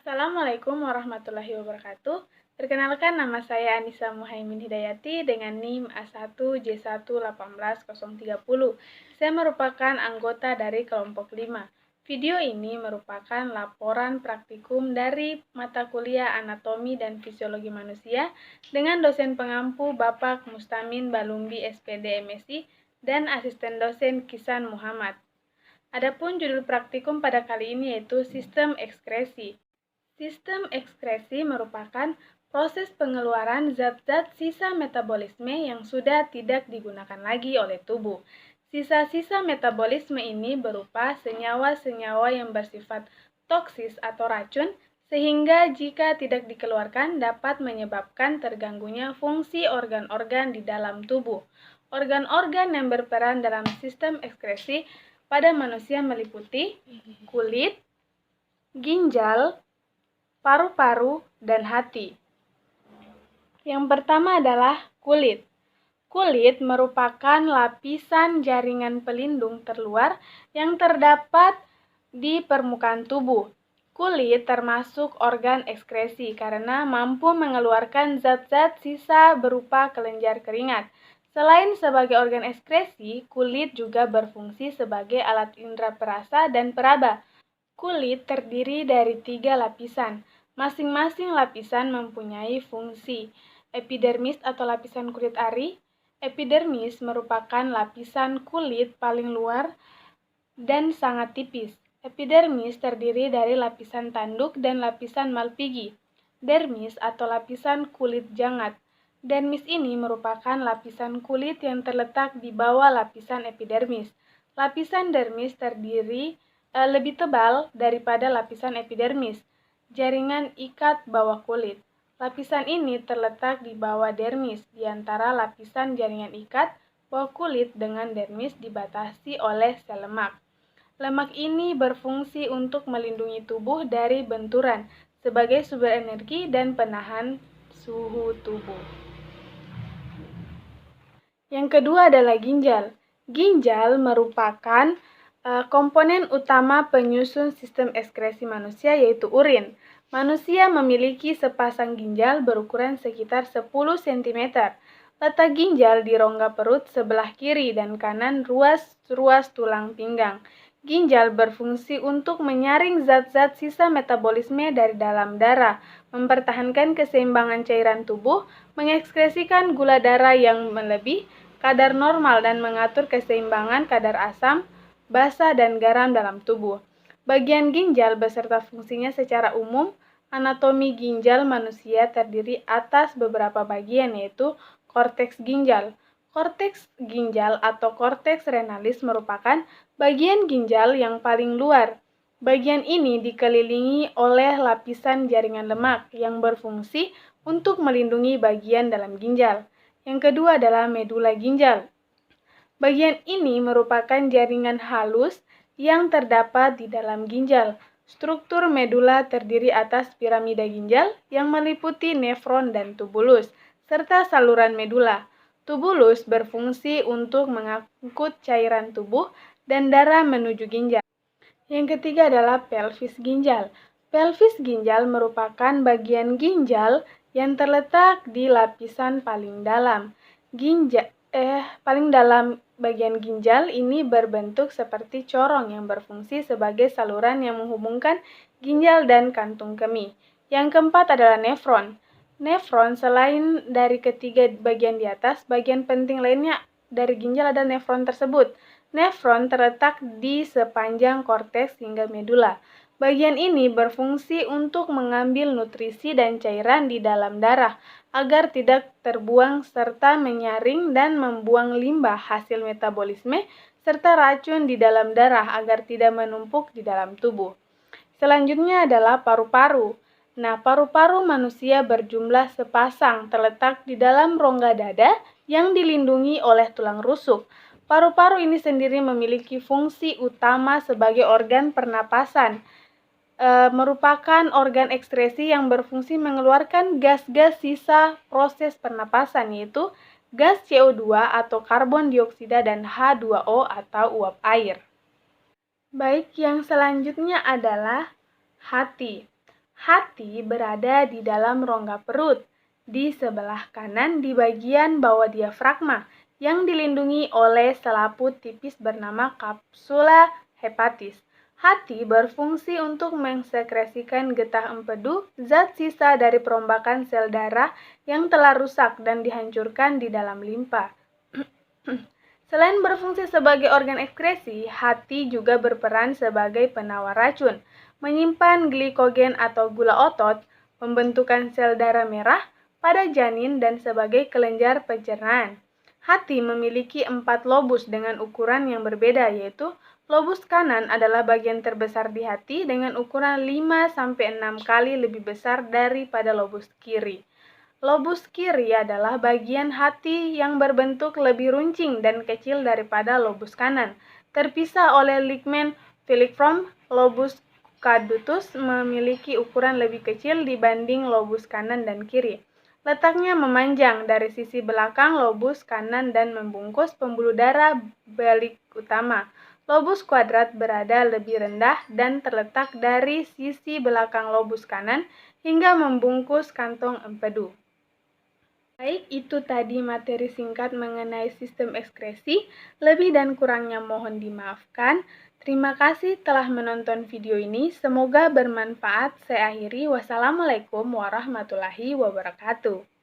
Assalamualaikum warahmatullahi wabarakatuh. Perkenalkan, nama saya Anissa Muhaimin Hidayati dengan NIM A1J1181030. Saya merupakan anggota dari kelompok 5. Video ini merupakan laporan praktikum dari mata kuliah Anatomi dan Fisiologi Manusia dengan dosen pengampu Bapak Mustamin Balumbi SPD MSI dan asisten dosen Kisan Muhammad. Adapun judul praktikum pada kali ini yaitu Sistem Ekskresi. Sistem ekskresi merupakan proses pengeluaran zat-zat sisa metabolisme yang sudah tidak digunakan lagi oleh tubuh. Sisa-sisa metabolisme ini berupa senyawa-senyawa yang bersifat toksis atau racun, sehingga jika tidak dikeluarkan dapat menyebabkan terganggunya fungsi organ-organ di dalam tubuh. Organ-organ yang berperan dalam sistem ekskresi pada manusia meliputi kulit, ginjal, paru-paru, dan hati. Yang pertama adalah kulit. Kulit merupakan lapisan jaringan pelindung terluar yang terdapat di permukaan tubuh. Kulit termasuk organ ekskresi karena mampu mengeluarkan zat-zat sisa berupa kelenjar keringat. Selain sebagai organ ekskresi, kulit juga berfungsi sebagai alat indera perasa dan peraba. Kulit terdiri dari 3 lapisan. Masing-masing lapisan mempunyai fungsi. Epidermis atau lapisan kulit ari. Epidermis merupakan lapisan kulit paling luar dan sangat tipis. Epidermis terdiri dari lapisan tanduk dan lapisan malpighi. Dermis atau lapisan kulit jangat. Dermis ini merupakan lapisan kulit yang terletak di bawah lapisan epidermis. Lapisan dermis terdiri lebih tebal daripada lapisan epidermis, jaringan ikat bawah kulit. Lapisan ini terletak di bawah dermis, di antara lapisan jaringan ikat bawah kulit dengan dermis dibatasi oleh sel lemak. Lemak ini berfungsi untuk melindungi tubuh dari benturan sebagai sumber energi dan penahan suhu tubuh. Yang kedua adalah ginjal. Ginjal merupakan komponen utama penyusun sistem ekskresi manusia yaitu urin. Manusia memiliki sepasang ginjal berukuran sekitar 10 cm. Letak ginjal di rongga perut sebelah kiri dan kanan ruas tulang pinggang. Ginjal berfungsi untuk menyaring zat-zat sisa metabolisme dari dalam darah, mempertahankan keseimbangan cairan tubuh, mengekskresikan gula darah yang melebih kadar normal dan mengatur keseimbangan kadar asam, basa, dan garam dalam tubuh. Bagian ginjal beserta fungsinya secara umum. Anatomi ginjal manusia terdiri atas beberapa bagian yaitu korteks ginjal. Korteks ginjal atau korteks renalis merupakan bagian ginjal yang paling luar. Bagian ini dikelilingi oleh lapisan jaringan lemak yang berfungsi untuk melindungi bagian dalam ginjal. Yang kedua adalah medula ginjal. Bagian ini merupakan jaringan halus yang terdapat di dalam ginjal. Struktur medula terdiri atas piramida ginjal yang meliputi nefron dan tubulus, serta saluran medula. Tubulus berfungsi untuk mengangkut cairan tubuh dan darah menuju ginjal. Yang ketiga adalah pelvis ginjal. Pelvis ginjal merupakan bagian ginjal yang terletak di lapisan paling dalam. Paling dalam bagian ginjal ini berbentuk seperti corong yang berfungsi sebagai saluran yang menghubungkan ginjal dan kantung kemih. Yang keempat adalah nefron. Nefron selain dari ketiga bagian di atas, bagian penting lainnya dari ginjal adalah nefron tersebut. Nefron terletak di sepanjang korteks hingga medula. Bagian ini berfungsi untuk mengambil nutrisi dan cairan di dalam darah agar tidak terbuang serta menyaring dan membuang limbah hasil metabolisme serta racun di dalam darah agar tidak menumpuk di dalam tubuh. Selanjutnya adalah paru-paru. Nah, paru-paru manusia berjumlah sepasang terletak di dalam rongga dada yang dilindungi oleh tulang rusuk. Paru-paru ini sendiri memiliki fungsi utama sebagai organ pernapasan. Merupakan organ ekskresi yang berfungsi mengeluarkan gas-gas sisa proses pernapasan yaitu gas CO2 atau karbon dioksida dan H2O atau uap air. Baik, yang selanjutnya adalah hati. Hati berada di dalam rongga perut, di sebelah kanan di bagian bawah diafragma, yang dilindungi oleh selaput tipis bernama kapsula hepatis. Hati berfungsi untuk mensekresikan getah empedu, zat sisa dari perombakan sel darah yang telah rusak dan dihancurkan di dalam limpa. Selain berfungsi sebagai organ ekskresi, hati juga berperan sebagai penawar racun, menyimpan glikogen atau gula otot, pembentukan sel darah merah pada janin dan sebagai kelenjar pencernaan. Hati memiliki 4 lobus dengan ukuran yang berbeda, yaitu lobus kanan adalah bagian terbesar di hati dengan ukuran 5-6 kali lebih besar daripada lobus kiri. Lobus kiri adalah bagian hati yang berbentuk lebih runcing dan kecil daripada lobus kanan, terpisah oleh ligmen filiform. Lobus cadutus memiliki ukuran lebih kecil dibanding lobus kanan dan kiri. Letaknya memanjang dari sisi belakang lobus kanan dan membungkus pembuluh darah balik utama. Lobus kuadrat berada lebih rendah dan terletak dari sisi belakang lobus kanan hingga membungkus kantong empedu. Baik, itu tadi materi singkat mengenai sistem ekskresi. Lebih dan kurangnya mohon dimaafkan. Terima kasih telah menonton video ini. Semoga bermanfaat. Saya akhiri. Wassalamualaikum warahmatullahi wabarakatuh.